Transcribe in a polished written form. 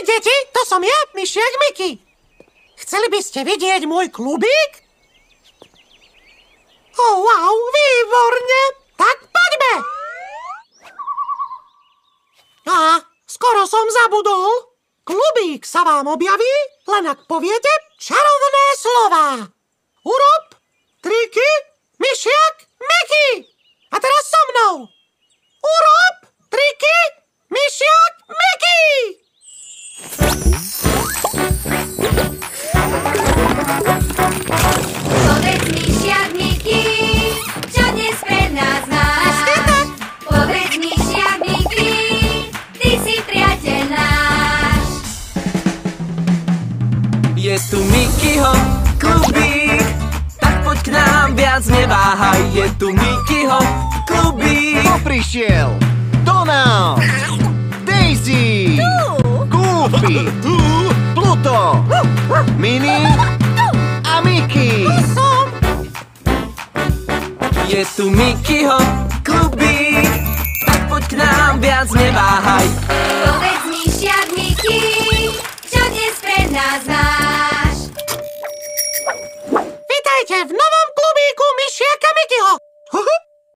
deti, to som ja, myšiak Miky. Chceli by ste vidieť môj klubík? Oh, wow, výborne. Tak poďme. Skoro som zabudol. Klubík sa vám objaví, len ak poviete čarovné slová. Urob triky, myšiak Miky. A teraz so mnou. Urob triky, myšiak Miky. Povedz, myšiak Miky, čo dnes pre nás máš? Povedz, myšiak Miky, ty si priateľ náš. Je tu Mikyho klubík, tak poď k nám, viac neváhaj. Je tu Mikyho klubík. Kto prišiel? Donald, Daisy, Goofy, Pluto, Minnie a Mickey. Je tu Mikyho